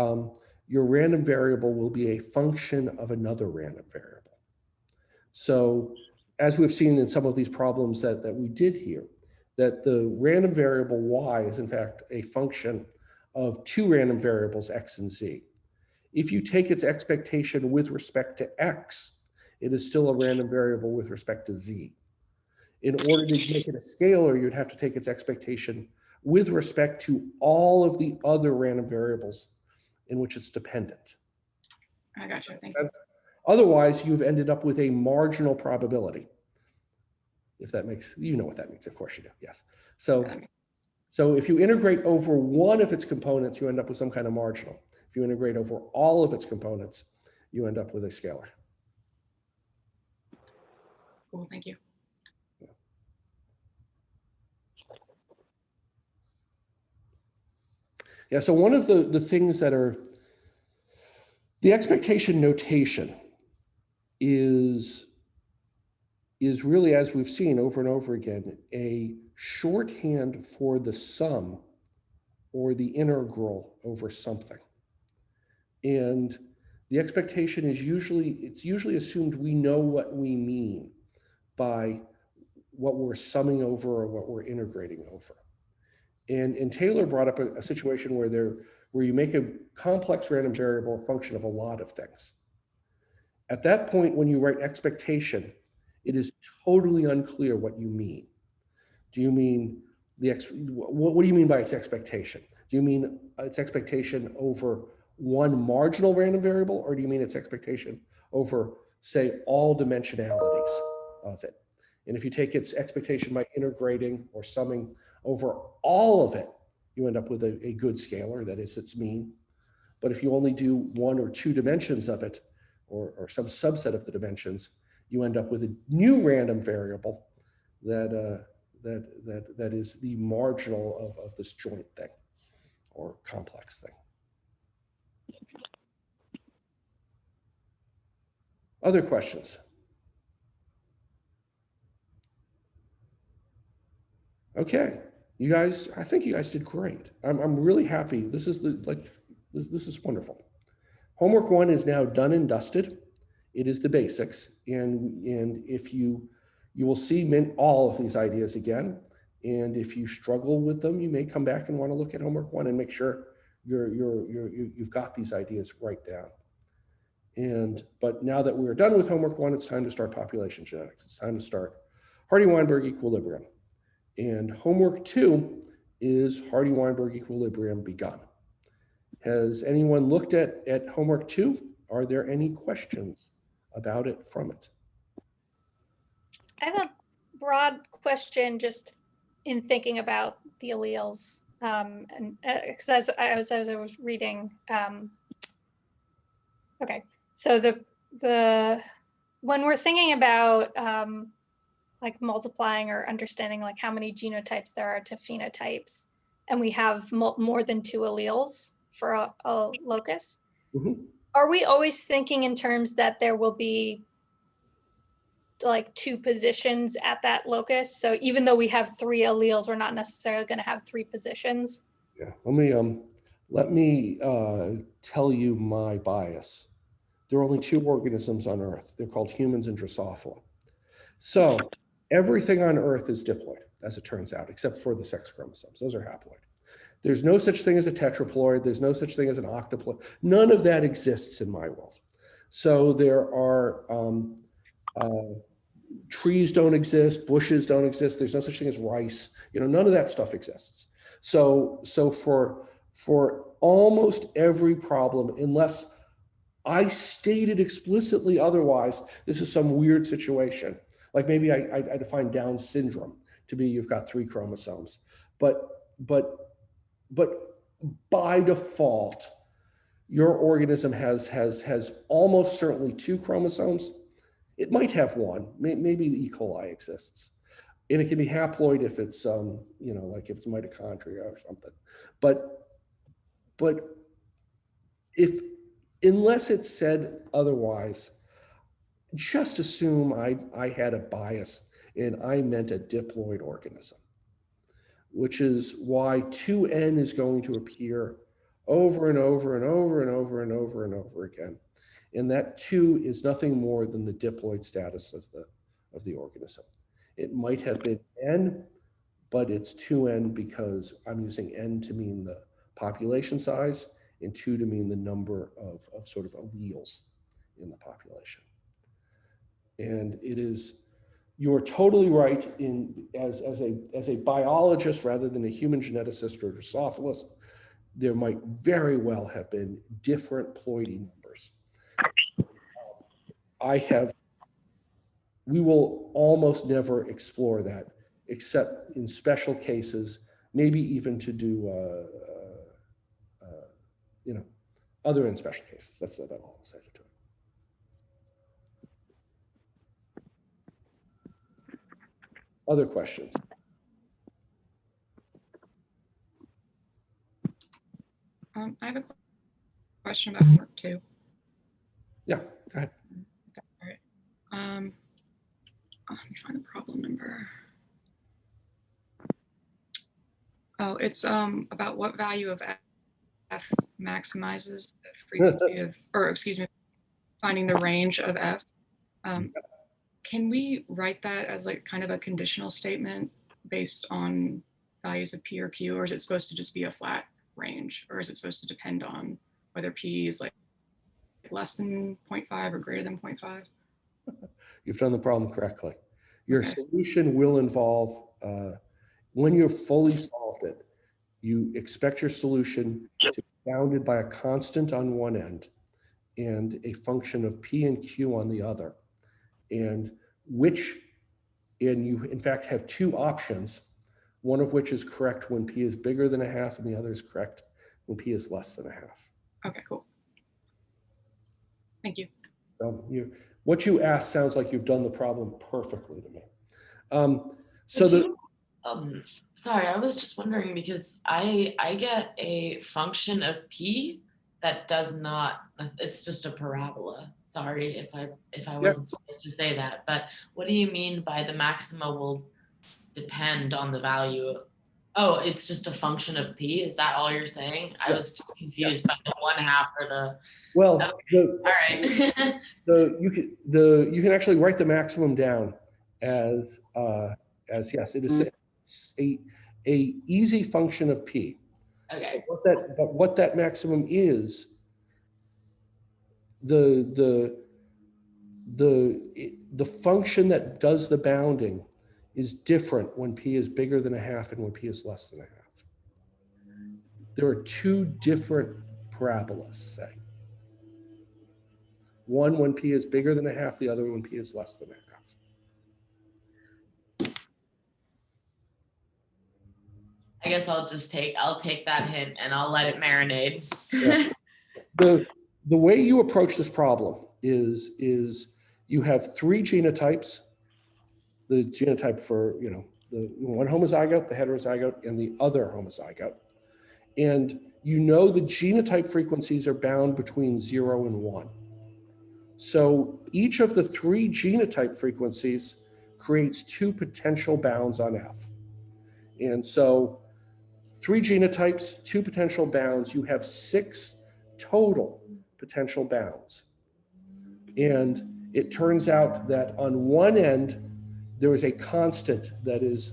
your random variable will be a function of another random variable. So as we've seen in some of these problems that we did here, that the random variable y is in fact a function of 2 random variables x and z. If you take its expectation with respect to x, it is still a random variable with respect to z. In order to make it a scalar, you'd have to take its expectation with respect to all of the other random variables in which it's dependent. I gotcha. Thank you. Otherwise, you've ended up with a marginal probability. If that makes, you know what that means, of course you do, yes. So if you integrate over one of its components, you end up with some kind of marginal. If you integrate over all of its components, you end up with a scalar. Cool, thank you. Yeah, so one of the things that are, the expectation notation is really, as we've seen over and over again, a shorthand for the sum or the integral over something. And the expectation is usually assumed we know what we mean by what we're summing over or what we're integrating over. And Taylor brought up a situation where you make a complex random variable a function of a lot of things. At that point, when you write expectation, it is totally unclear what you mean. Do you mean what do you mean by its expectation? Do you mean its expectation over one marginal random variable, or do you mean its expectation over, say, all dimensionalities of it? And if you take its expectation by integrating or summing over all of it, you end up with a good scalar, that is its mean. But if you only do one or two dimensions of it, or some subset of the dimensions, you end up with a new random variable that is the marginal of this joint thing or complex thing. Other questions? Okay, you guys, I think you guys did great. I'm really happy. This is this is wonderful. Homework 1 is now done and dusted. It is the basics, and if you will see all of these ideas again. And if you struggle with them, you may come back and want to look at Homework 1 and make sure you've got these ideas right down. But now that we're done with Homework 1, it's time to start population genetics. It's time to start Hardy-Weinberg equilibrium. And Homework 2 is Hardy-Weinberg equilibrium begun. Has anyone looked at Homework 2? Are there any questions about it from it? I have a broad question just in thinking about the alleles. And because as I was reading, okay, so when we're thinking about like multiplying or understanding like how many genotypes there are to phenotypes, and we have more than 2 alleles for a locus, are we always thinking in terms that there will be like 2 positions at that locus? So even though we have 3 alleles, we're not necessarily going to have 3 positions. Yeah, let me tell you my bias. There are only 2 organisms on Earth. They're called humans and Drosophila. So everything on Earth is diploid, as it turns out, except for the sex chromosomes. Those are haploid. There's no such thing as a tetraploid. There's no such thing as an octoploid. None of that exists in my world. So there are trees don't exist, bushes don't exist. There's no such thing as rice. None of that stuff exists. So for almost every problem, unless I stated explicitly otherwise, this is some weird situation. Like maybe I define Down syndrome to be you've got 3 chromosomes, but by default, your organism has almost certainly 2 chromosomes. It might have 1. Maybe the E. coli exists, and it can be haploid if it's like if it's mitochondria or something. But if unless it's said otherwise, just assume I had a bias and I meant a diploid organism, which is why 2n is going to appear over and over and over and over and over and over again. And that 2 is nothing more than the diploid status of the organism. It might have been n, but it's 2n because I'm using n to mean the population size and 2 to mean the number of sort of alleles in the population. And it is, you're totally right as a biologist rather than a human geneticist or Drosophilus, there might very well have been different ploidy numbers. We will almost never explore that except in special cases, maybe even to do, other in special cases. That's all I'll say to it. Other questions? I have a question about homework 2. Yeah, go ahead. All right. Let me find the problem number. Oh, it's about what value of f maximizes the frequency of, or excuse me, finding the range of f. Can we write that as like kind of a conditional statement based on values of p or q, or is it supposed to just be a flat range, or is it supposed to depend on whether p is like less than 0.5 or greater than 0.5? You've done the problem correctly. Your solution will involve, when you've fully solved it, you expect your solution to be bounded by a constant on one end and a function of p and q on the other. And which and you in fact have two options, one of which is correct when P is bigger than a half and the other is correct when P is less than a half. Okay, cool. Thank you. So what you asked sounds like you've done the problem perfectly to me. So the Sorry, I was just wondering because I get a function of P that does not, it's just a parabola. Sorry if I wasn't supposed to say that, but what do you mean by the maxima will depend on the value? Oh, it's just a function of P. Is that all you're saying? I was just confused by the 1/2 or the. well, Okay. All right. you can actually write the maximum down as yes, it is a easy function of P. Okay. But what that maximum is, the function that does the bounding is different when P is bigger than a half and when P is less than a half. There are two different parabolas, say. One when P is bigger than a half, the other when P is less than a half. I guess I'll take that hint and I'll let it marinate. Yeah. The way you approach this problem is you have three genotypes. The genotype for the one homozygote, the heterozygote, and the other homozygote. And you know the genotype frequencies are bound between 0 and 1. So each of the three genotype frequencies creates two potential bounds on F. And so 3 genotypes, 2 potential bounds, you have 6 total potential bounds. And it turns out that on one end, there is a constant that is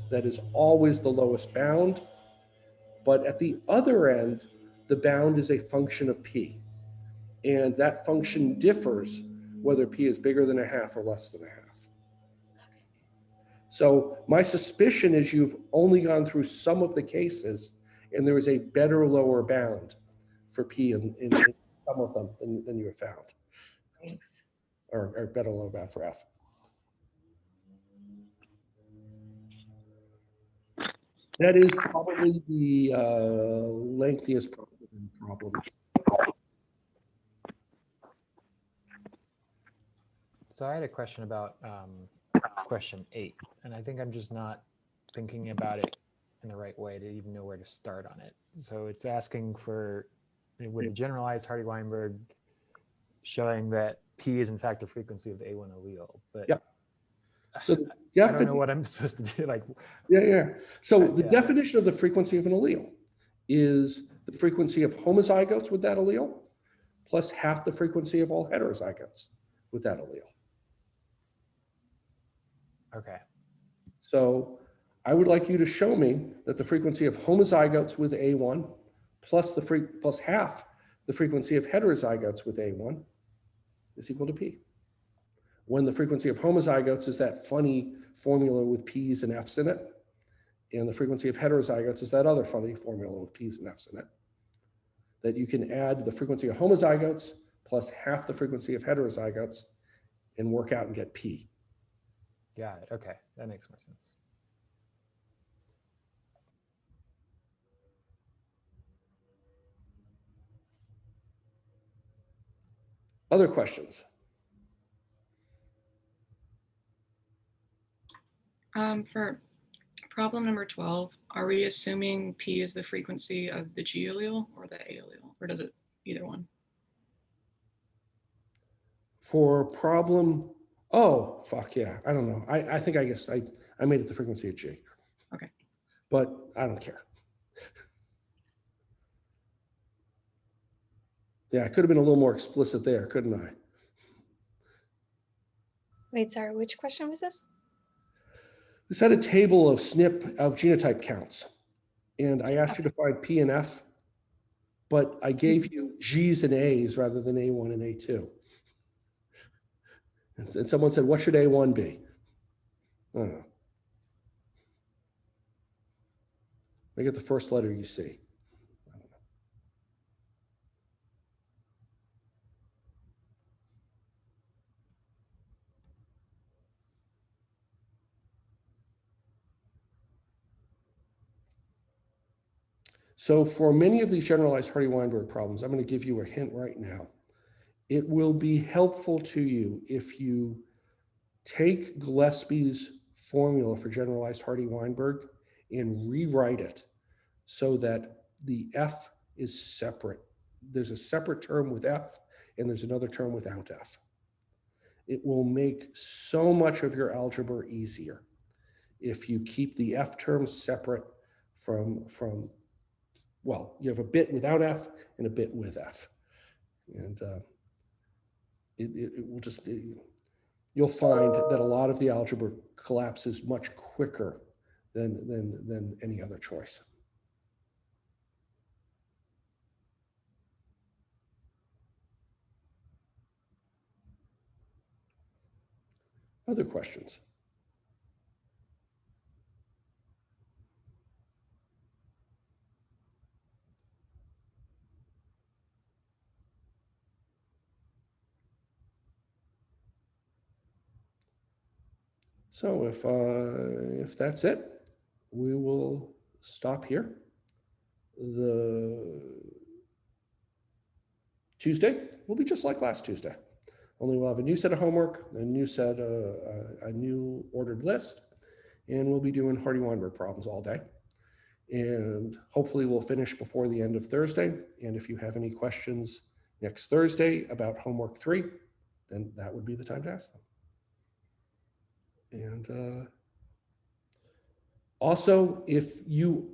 always the lowest bound. But at the other end, the bound is a function of P. And that function differs whether P is bigger than a half or less than a half. So my suspicion is you've only gone through some of the cases and there is a better lower bound for P in some of them than you have found. Thanks. Or better lower bound for F. That is probably the lengthiest problem. So I had a question about question 8, and I think I'm just not thinking about it in the right way to even know where to start on it. So it's asking for, with the generalized Hardy-Weinberg, showing that P is in fact the frequency of the A1 allele. But yep. So I don't know what I'm supposed to do. Like, yeah. So the definition of the frequency of an allele is the frequency of homozygotes with that allele plus half the frequency of all heterozygotes with that allele. Okay. So I would like you to show me that the frequency of homozygotes with A1 plus half the frequency of heterozygotes with A1 is equal to P. When the frequency of homozygotes is that funny formula with P's and F's in it, and the frequency of heterozygotes is that other funny formula with P's and F's in it, that you can add the frequency of homozygotes plus half the frequency of heterozygotes and work out and get P. Got it. Okay, that makes more sense. Other questions? For problem number 12, are we assuming P is the frequency of the G allele or the A allele, or does it either one? For problem, oh, fuck yeah, I don't know. I think I guess I made it the frequency of G. Okay. But I don't care. Yeah, I could have been a little more explicit there, couldn't I? Wait, sorry, which question was this? We had a table of SNP of genotype counts, and I asked you to find P and F, but I gave you G's and A's rather than A1 and A2. And someone said, what should A1 be? I don't know. Make it the first letter you see. I don't know. So for many of these generalized Hardy-Weinberg problems, I'm going to give you a hint right now. It will be helpful to you if you take Gillespie's formula for generalized Hardy-Weinberg and rewrite it so that the F is separate. There's a separate term with F and there's another term without F. It will make so much of your algebra easier if you keep the F terms separate from well, you have a bit without F and a bit with F. And it will just, you'll find that a lot of the algebra collapses much quicker than any other choice. Other questions? So if that's it, we will stop here. The Tuesday will be just like last Tuesday. Only we'll have a new set of homework, a new set, a new ordered list, and we'll be doing Hardy-Weinberg problems all day. And hopefully we'll finish before the end of Thursday. And if you have any questions next Thursday about homework 3, then that would be the time to ask them. And also, if you,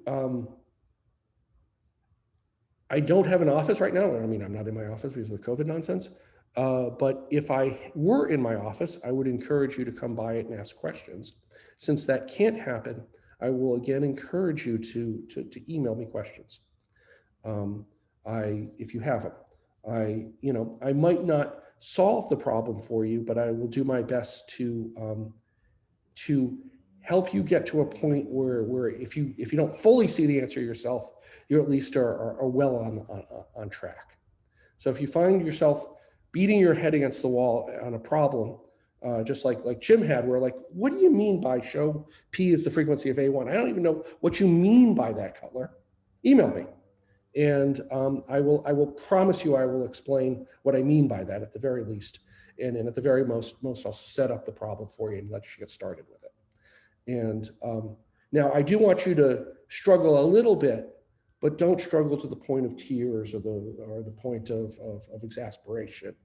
I don't have an office right now. I mean, I'm not in my office because of the COVID nonsense. But if I were in my office, I would encourage you to come by it and ask questions. Since that can't happen, I will again encourage you to email me questions. If you have them, I might not solve the problem for you, but I will do my best to help you get to a point where if you don't fully see the answer yourself, you at least are well on track. So if you find yourself beating your head against the wall on a problem, just like Jim had, where like, what do you mean by show P is the frequency of A1? I don't even know what you mean by that, Cutler. Email me. And I will promise you I will explain what I mean by that at the very least. And at the very most I'll set up the problem for you and let you get started with it. And now I do want you to struggle a little bit, but don't struggle to the point of tears or the point of exasperation.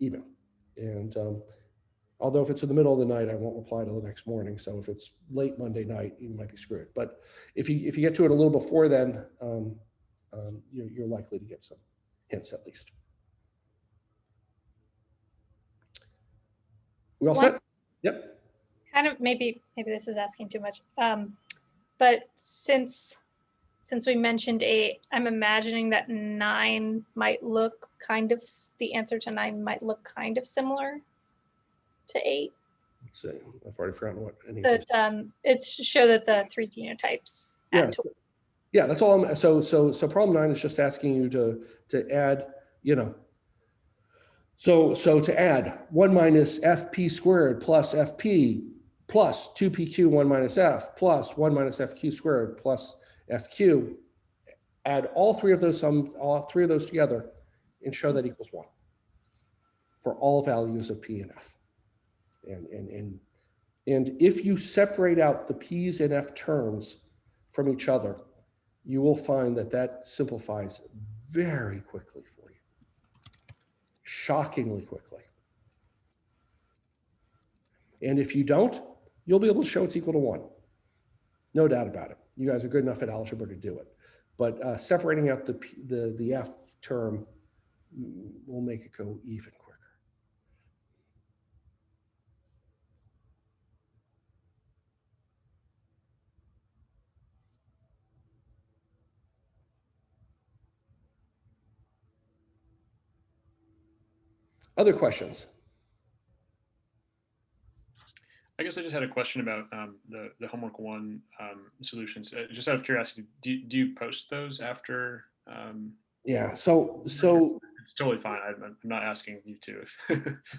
Email. And although if it's in the middle of the night, I won't reply till the next morning. So if it's late Monday night, you might be screwed. But if you get to it a little before then, you're likely to get some hints at least. We all set? Yep. Kind of maybe this is asking too much. But since we mentioned 8, I'm imagining that 9 might look kind of, the answer to 9 might look kind of similar to 8. Let's see. I've already forgotten what any But it's show that the 3 genotypes add to. Yeah, that's all. So problem 9 is just asking you to add, So to add 1 minus FP squared plus FP plus 2PQ 1 minus F plus 1 minus FQ squared plus FQ, add all three of those together and show that equals 1 for all values of P and F. And if you separate out the P's and F terms from each other, you will find that simplifies very quickly for you. Shockingly quickly. And if you don't, you'll be able to show it's equal to 1. No doubt about it. You guys are good enough at algebra to do it. But separating out the F term will make it go even quicker. Other questions? I guess I just had a question about the Homework 1 solutions. Just out of curiosity, do you post those after? Yeah, so it's totally fine. I'm not asking you to.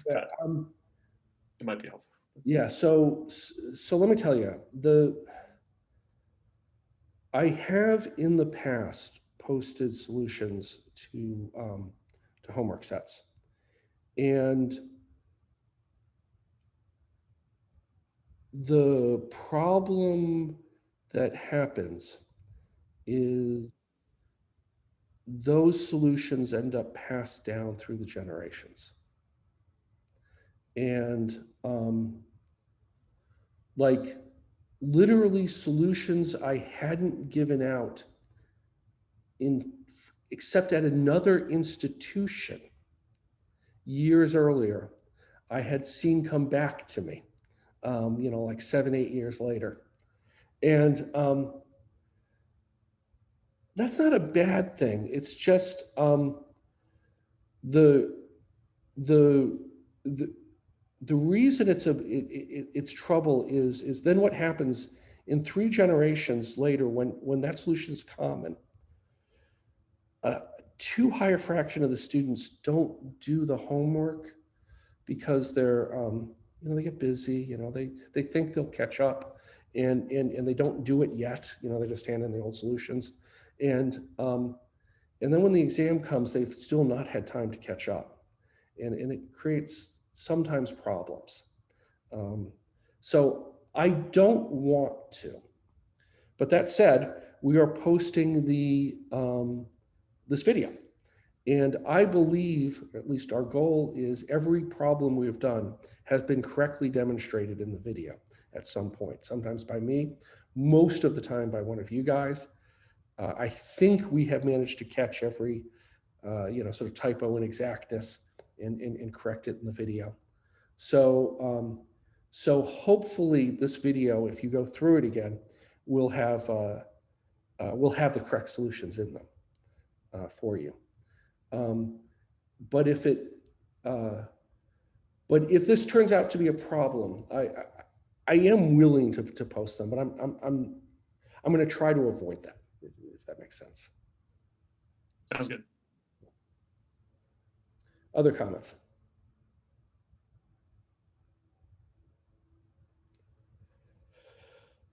Yeah, it might be helpful. Yeah, so let me tell you, I have in the past posted solutions to homework sets, and the problem that happens is those solutions end up passed down through the generations. And like literally solutions I hadn't given out except at another institution years earlier, I had seen come back to me, like 7, 8 years later. And that's not a bad thing. It's just the reason it's trouble is then what happens in 3 generations later when that solution is common. Too high a fraction of the students don't do the homework because they're they get busy, they think they'll catch up and they don't do it yet, they just hand in the old solutions. And then when the exam comes, they've still not had time to catch up. And it creates sometimes problems. So I don't want to. But that said, we are posting this video. And I believe, or at least our goal is every problem we've done has been correctly demonstrated in the video at some point, sometimes by me, most of the time by one of you guys. I think we have managed to catch every, sort of typo and exactness and correct it in the video. So, so hopefully this video, if you go through it again, will have the correct solutions in them for you. But if this turns out to be a problem, I am willing to post them, but I'm going to try to avoid that, if that makes sense. Sounds good. Other comments?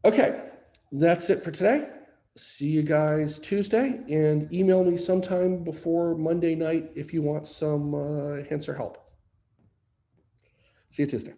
Okay, that's it for today. See you guys Tuesday, and email me sometime before Monday night if you want some hints or help. See you Tuesday.